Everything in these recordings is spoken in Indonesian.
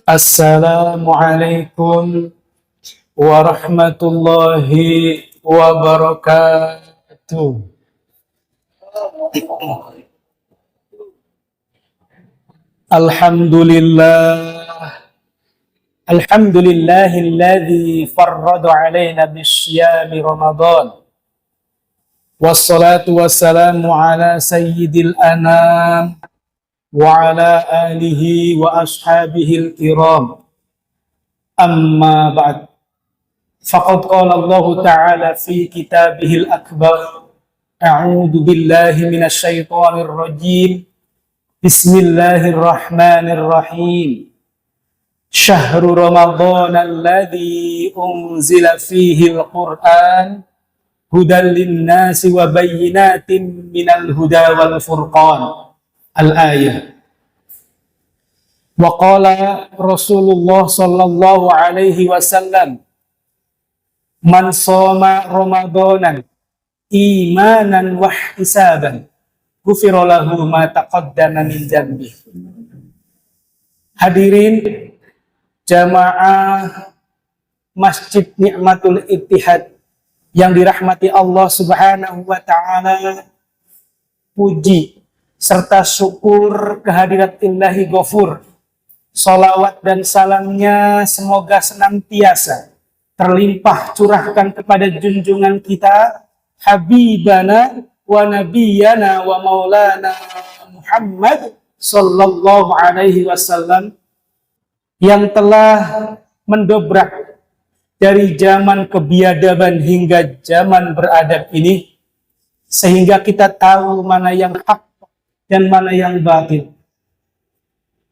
Assalamualaikum warahmatullahi wabarakatuh. Alhamdulillah. Alhamdulillahilladzi farrada alaina bisyami Ramadan. Wassalatu wassalamu ala sayyidil anam wa ala alihi wa ashabihil kiram. Amma ba'd. Faqad qala Allah Ta'ala fi kitabihil akbar. A'udzu billahi minasy syaithanir rajim. Bismillahirrahmanirrahim. Syahrul Ramadan alladzi unzila fihi al-Qur'an hudan lin-nasi wa bayyinatin minal huda wal furqan. Al-ayah. Wa qala Rasulullah sallallahu alaihi wasallam, man shoma Ramadanan imanan wa ihtisaban ghufira lahu ma taqaddama min dzambi. Hadirin jamaah Masjid Ni'matul Ittihad yang dirahmati Allah Subhanahu wa Ta'ala, puji serta syukur kehadirat Ilahi Ghafur. Salawat dan salamnya semoga senantiasa terlimpah curahkan kepada junjungan kita, Habibana wa Nabiyana wa Maulana Muhammad sallallahu alaihi wasallam, yang telah mendobrak dari zaman kebiadaban hingga zaman beradab ini, sehingga kita tahu mana yang hak dan mana yang batil.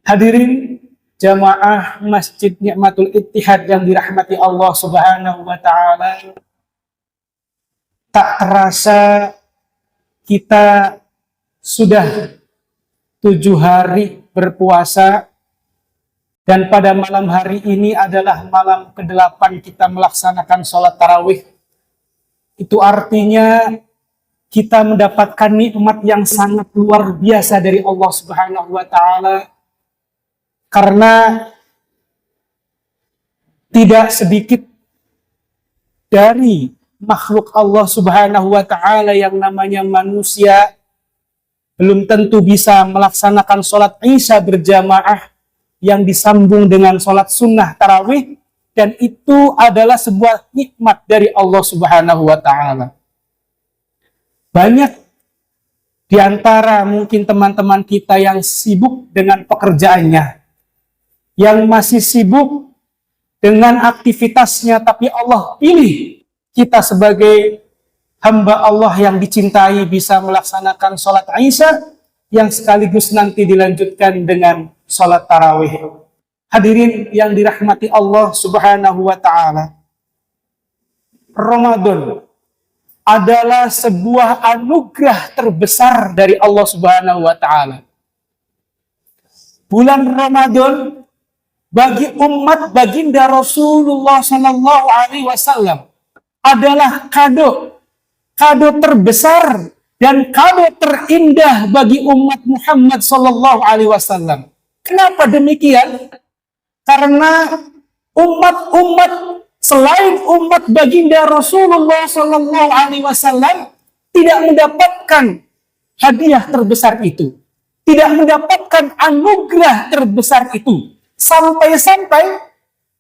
Hadirin jamaah Masjid Ni'matul Ittihad yang dirahmati Allah Subhanahu wa Ta'ala, tak terasa kita sudah 7 hari berpuasa. Dan pada malam hari ini adalah malam ke-8 kita melaksanakan sholat tarawih. Itu artinya kita mendapatkan nikmat yang sangat luar biasa dari Allah Subhanahu wa Ta'ala. Karena tidak sedikit dari makhluk Allah Subhanahu wa Ta'ala yang namanya manusia belum tentu bisa melaksanakan sholat Isya berjamaah yang disambung dengan sholat sunnah tarawih, dan itu adalah sebuah nikmat dari Allah Subhanahu wa Ta'ala. Banyak di antara mungkin teman-teman kita yang sibuk dengan pekerjaannya, yang masih sibuk dengan aktivitasnya, tapi Allah pilih kita sebagai hamba Allah yang dicintai bisa melaksanakan sholat Isya yang sekaligus nanti dilanjutkan dengan sholat tarawih. Hadirin yang dirahmati Allah Subhanahu wa Ta'ala, Ramadan adalah sebuah anugerah terbesar dari Allah Subhanahu wa Ta'ala. Bulan Ramadan bagi umat baginda Rasulullah Sallallahu Alaihi Wasallam adalah kado terbesar dan kado terindah bagi umat Muhammad Sallallahu Alaihi Wasallam. Kenapa demikian? Karena umat-umat selain umat baginda Rasulullah Sallallahu Alaihi Wasallam tidak mendapatkan hadiah terbesar itu, tidak mendapatkan anugerah terbesar itu, sampai-sampai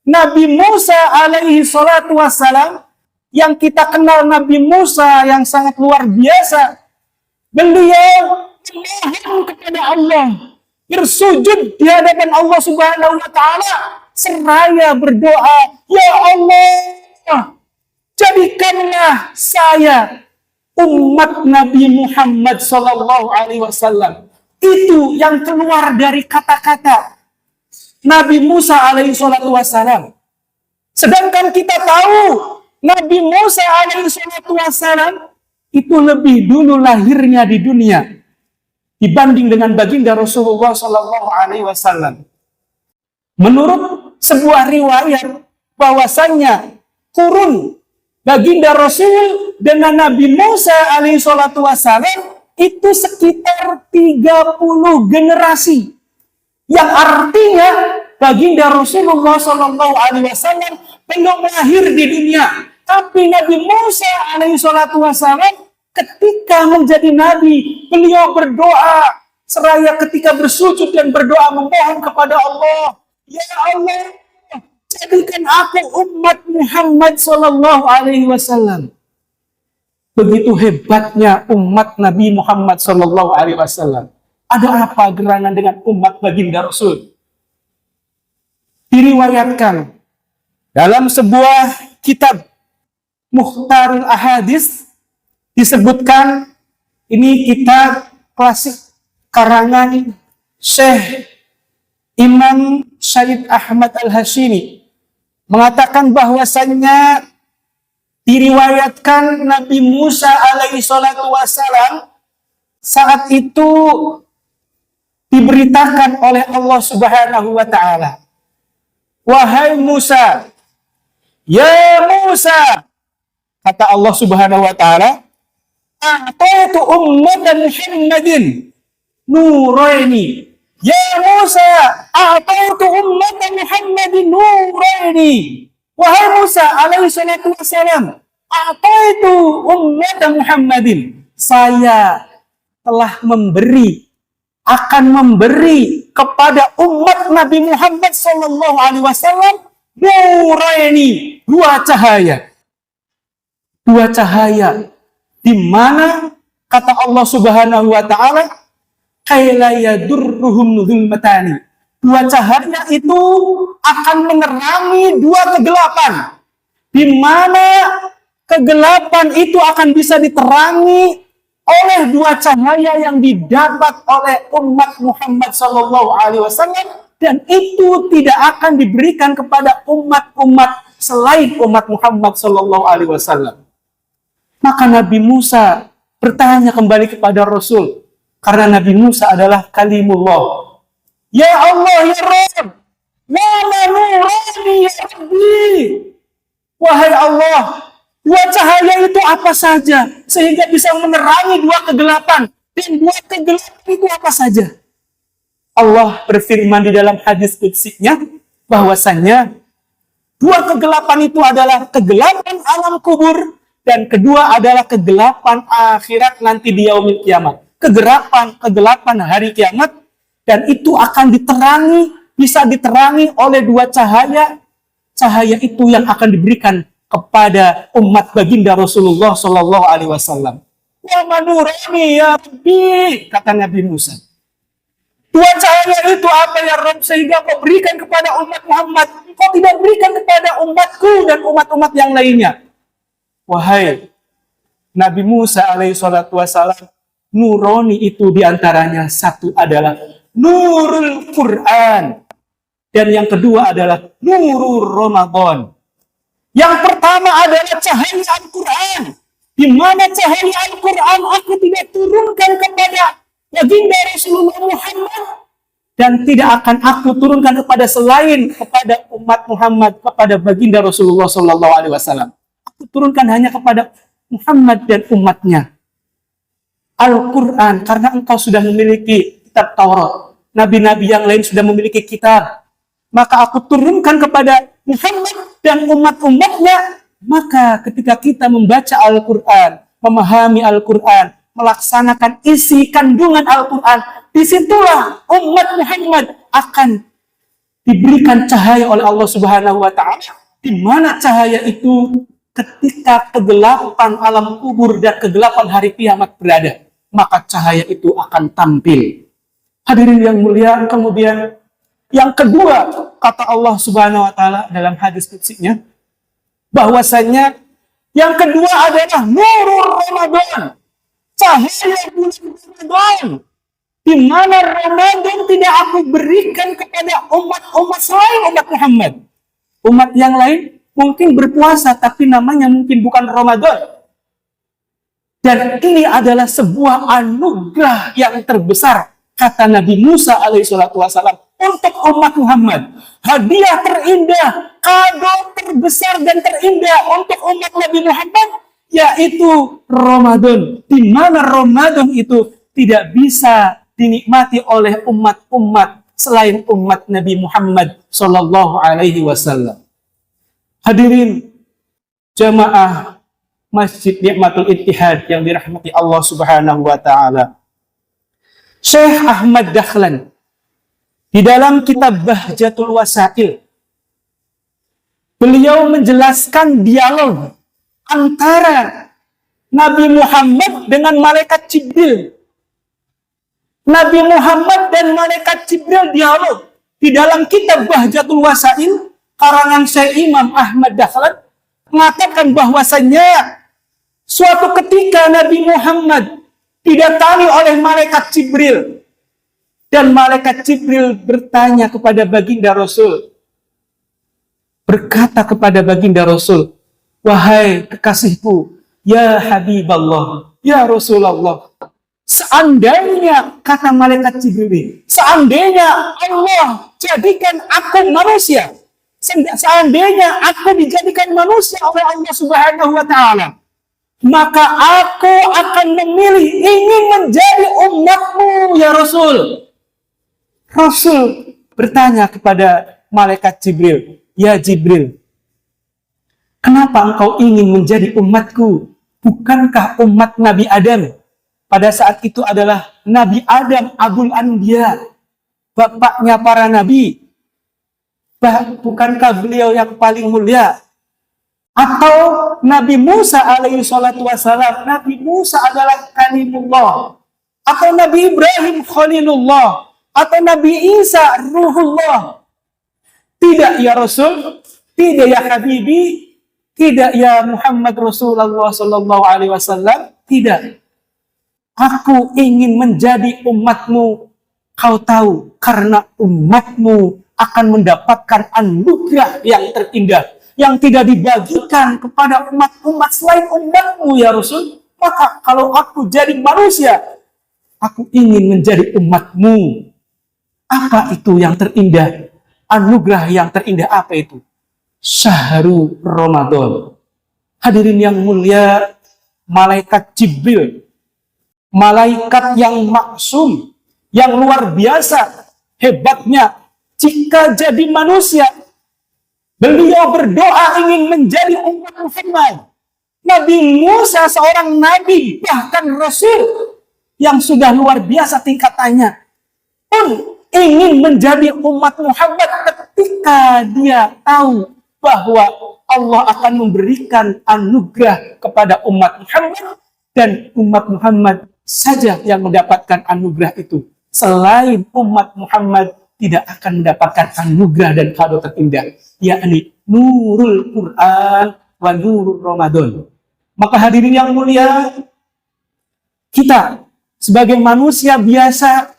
Nabi Musa alaihi salatu wassalam, yang kita kenal Nabi Musa yang sangat luar biasa, beliau memohon kepada Allah, bersujud di hadapan Allah Subhanahu wa Ta'ala, seraya berdoa, ya Allah, jadikanlah saya umat Nabi Muhammad sallallahu alaihi wasallam. Itu yang keluar dari kata-kata Nabi Musa alaihi salatu wassalam. Sedangkan kita tahu Nabi Musa alaihi salatu wassalam itu lebih dulu lahirnya di dunia dibanding dengan baginda Rasulullah Sallallahu Alaihi Wasallam. Menurut sebuah riwayat bahwasannya kurun baginda Rasul dengan Nabi Musa alaihi salatu wassalam itu sekitar 30 generasi. Yang artinya baginda Rasulullah Shallallahu Alaihi Wasallam belum lahir di dunia. Tapi Nabi Musa alaihi salatu wassalam ketika menjadi nabi, beliau berdoa seraya ketika bersujud dan berdoa memohon kepada Allah, ya Allah, jadikan aku umat Muhammad Shallallahu Alaihi Wasallam. Begitu hebatnya umat Nabi Muhammad Shallallahu Alaihi Wasallam. Ada apa gerangan dengan umat baginda Rasul? Diriwayatkan dalam sebuah kitab Mukhtarul Ahadits disebutkan, ini kitab klasik karangan Syekh Imam Syed Ahmad Al-Hashimi, mengatakan bahwasannya diriwayatkan Nabi Musa alaihi salatu wassalam saat itu diberitakan oleh Allah Subhanahu wa taala, wahai Musa, ya Musa, kata Allah Subhanahu wa taala, a'taitu ummatan Muhammadin nuraini. Ya Musa, a'taitu ummatan Muhammadin nuraini. Wahai Musa alaihi salatu wassalam, a'taitu ummatan Muhammadin. Saya telah akan memberi kepada umat Nabi Muhammad sallallahu alaihi wasallam nuraini, dua cahaya. Dua cahaya, di mana kata Allah Subhanahu wa taala, kaila yadurruhum dzulmatani. Dua cahaya itu akan menerangi dua kegelapan, di mana kegelapan itu akan bisa diterangi oleh dua cahaya yang didapat oleh umat Muhammad sallallahu alaihi wasallam, dan itu tidak akan diberikan kepada umat-umat selain umat Muhammad sallallahu alaihi wasallam. Maka Nabi Musa bertanya kembali kepada Rasul, karena Nabi Musa adalah kalimullah. Ya Allah, ya Rabb, wama nurani ya Rabbi. Wahai Allah, dua cahaya itu apa saja sehingga bisa menerangi dua kegelapan? Dan dua kegelapan itu apa saja? Allah berfirman di dalam hadis qudsinya bahwasannya dua kegelapan itu adalah kegelapan alam kubur, dan kedua adalah kegelapan akhirat nanti di yaumil kiamat. Kegelapan hari kiamat, dan itu akan bisa diterangi oleh dua cahaya. Cahaya itu yang akan diberikan kepada umat baginda Rasulullah Shallallahu Alaihi Wasallam. Wa manurani ya Rabbi, kata Nabi Musa. Dua cahaya itu apa ya Rabb, sehingga kau berikan kepada umat Muhammad, kau tidak berikan kepada umatku dan umat-umat yang lainnya. Wahai Nabi Musa alaihi salatu wassalam, nuroni itu diantaranya satu adalah nurul Quran, dan yang kedua adalah nurul Ramadan. Yang pertama adalah cahaya Al-Quran, di mana cahaya Al-Quran aku tidak turunkan kepada baginda Rasulullah Muhammad, dan tidak akan aku turunkan kepada selain kepada umat Muhammad, kepada baginda Rasulullah Sallallahu Alaihi Wasallam. Aku turunkan hanya kepada Muhammad dan umatnya. Al-Quran, karena engkau sudah memiliki kitab Taurat, nabi-nabi yang lain sudah memiliki kitab, maka aku turunkan kepada Muhammad dan umat-umatnya. Maka ketika kita membaca Al-Quran, memahami Al-Quran, melaksanakan isi kandungan Al-Quran, disitulah umat Muhammad akan diberikan cahaya oleh Allah Subhanahu wa taala, di mana cahaya itu ketika kegelapan alam kubur dan kegelapan hari kiamat berada, maka cahaya itu akan tampil. Hadirin yang mulia, kemudian yang kedua, kata Allah Subhanahu wa taala dalam hadis qudsinya, bahwasanya yang kedua adalah nurul Ramadan, cahaya bulan Ramadan, di mana Ramadan tidak aku berikan kepada umat-umat selain umat Muhammad. Umat yang lain mungkin berpuasa, tapi namanya mungkin bukan Ramadan. Dan ini adalah sebuah anugerah yang terbesar, kata Nabi Musa alaihissalatu wassalam, untuk umat Muhammad. Hadiah terindah, kado terbesar dan terindah untuk umat Nabi Muhammad, yaitu Ramadan. Di mana Ramadan itu tidak bisa dinikmati oleh umat-umat selain umat Nabi Muhammad Sallallahu Alaihi Wasallam. Hadirin jamaah Masjid Ni'matul Ittihad yang dirahmati Allah Subhanahu wa taala. Syekh Ahmad Dahlan di dalam kitab Bahjatul Wasail, beliau menjelaskan dialog antara Nabi Muhammad dengan malaikat Jibril. Nabi Muhammad dan malaikat Jibril dialog di dalam kitab Bahjatul Wasail karangan Syekh Imam Ahmad Dahlan mengatakan bahwasannya suatu ketika Nabi Muhammad didatangi oleh malaikat Jibril dan malaikat Jibril bertanya kepada baginda Rasul, berkata kepada baginda Rasul, wahai kekasihku, ya Habiballah, ya Rasulullah, seandainya, kata malaikat Jibril, seandainya Allah jadikan aku manusia, seandainya aku dijadikan manusia oleh Allah Subhanahu wa taala, maka aku akan memilih ingin menjadi umatmu ya Rasul. Rasul bertanya kepada malaikat Jibril, ya Jibril, kenapa engkau ingin menjadi umatku? Bukankah umat Nabi Adam pada saat itu adalah Nabi Adam Abul Anbiya, bapaknya para nabi? Bukankah beliau yang paling mulia? Atau Nabi Musa alaihi salatu wassalam, Nabi Musa adalah kalimullah, atau Nabi Ibrahim khalilullah, atau Nabi Isa ruhullah? Tidak ya Rasul, tidak ya Habibi, tidak ya Muhammad Rasulullah sallallahu alaihi wasallam, tidak. Aku ingin menjadi umatmu. Kau tahu, karena umatmu akan mendapatkan anugerah yang terindah, yang tidak dibagikan kepada umat-umat selain umatmu ya Rasul. Maka kalau aku jadi manusia, aku ingin menjadi umatmu. Apa itu yang terindah? Anugerah yang terindah apa itu? Syahrul Ramadan. Hadirin yang mulia, malaikat Jibril, malaikat yang maksum, yang luar biasa hebatnya, jika jadi manusia, beliau berdoa ingin menjadi umat Muhammad. Nabi Musa seorang nabi, bahkan Rasul yang sudah luar biasa tingkatannya, pun ingin menjadi umat Muhammad ketika dia tahu bahwa Allah akan memberikan anugerah kepada umat Muhammad, dan umat Muhammad saja yang mendapatkan anugerah itu. Selain umat Muhammad tidak akan mendapatkan anugerah dan kado terindah, yakni nurul Quran wa nurul Ramadan. Maka hadirin yang mulia, kita sebagai manusia biasa,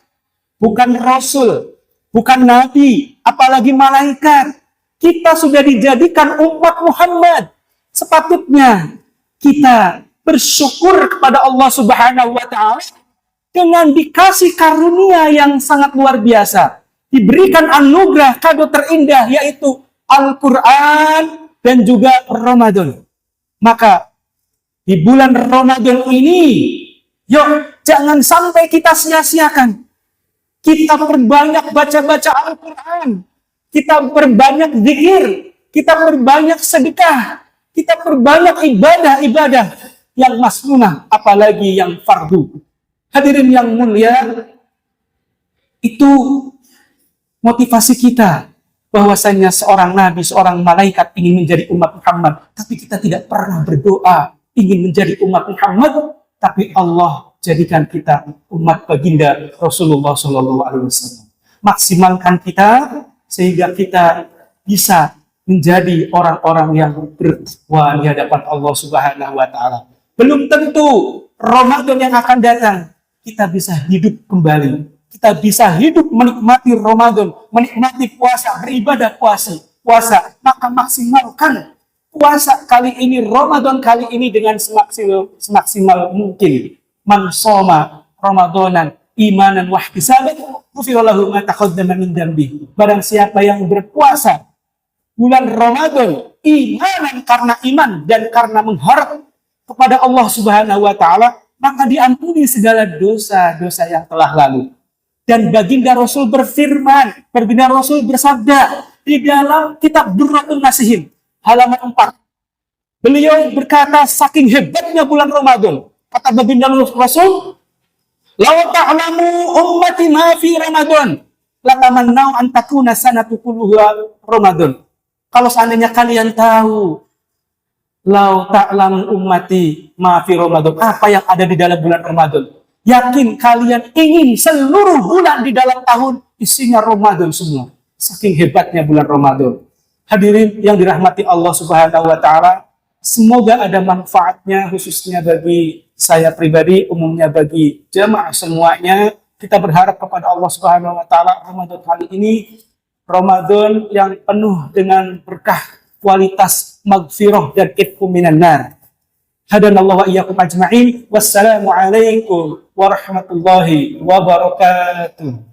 bukan Rasul, bukan Nabi, apalagi malaikat, kita sudah dijadikan umat Muhammad. Sepatutnya kita bersyukur kepada Allah Subhanahu wa taala dengan dikasih karunia yang sangat luar biasa, diberikan anugerah kado terindah yaitu Al-Qur'an dan juga Ramadan. Maka di bulan Ramadan ini, yuk jangan sampai kita sia-siakan. Kita perbanyak baca-baca Al-Qur'an, kita perbanyak zikir, kita perbanyak sedekah, kita perbanyak ibadah-ibadah yang masnunah, apalagi yang fardu. Hadirin yang mulia, itu motivasi kita bahwasanya seorang nabi, seorang malaikat ingin menjadi umat Muhammad, tapi kita tidak pernah berdoa ingin menjadi umat Muhammad, tapi Allah jadikan kita umat baginda Rasulullah SAW. Maksimalkan kita sehingga kita bisa menjadi orang-orang yang bertakwa di hadapan Allah Subhanahu wa taala. Belum tentu Ramadan yang akan datang kita bisa hidup kembali. Kita bisa hidup menikmati Ramadan, menikmati puasa, beribadah puasa. Maka maksimalkan puasa kali ini, Ramadan kali ini dengan semaksimal mungkin. Man shoma Ramadanan imanan wa ihtisaban ghufira lahu ma taqaddama min dzambi. Barang siapa yang berpuasa bulan Ramadan imanan, karena iman dan karena mengharap kepada Allah Subhanahu wa taala, maka diampuni segala dosa-dosa yang telah lalu. Dan baginda Rasul berfirman, baginda Rasul bersabda di dalam kitab Durratun Nasihin halaman 4. Beliau berkata, saking hebatnya bulan Ramadan, kata baginda Rasul, "Law ta'lamu ummati ma fi Ramadan, latamannau an takuna sanatu kulluha Ramadan." Kalau seandainya kalian tahu, "Law ta'lamu ummati ma fi Ramadan," apa yang ada di dalam bulan Ramadan, yakin kalian ingin seluruh bulan di dalam tahun isinya Ramadan semua. Saking hebatnya bulan Ramadan. Hadirin yang dirahmati Allah Subhanahu wa taala, semoga ada manfaatnya khususnya bagi saya pribadi, umumnya bagi jemaah semuanya. Kita berharap kepada Allah Subhanahu wa taala Ramadan kali ini Ramadan yang penuh dengan berkah, kualitas, maghfirah dan itqu minan nar. Hadanallahu wa iyyakum ajma'in. Wassalamu alaikum warahmatullahi wabarakatuh.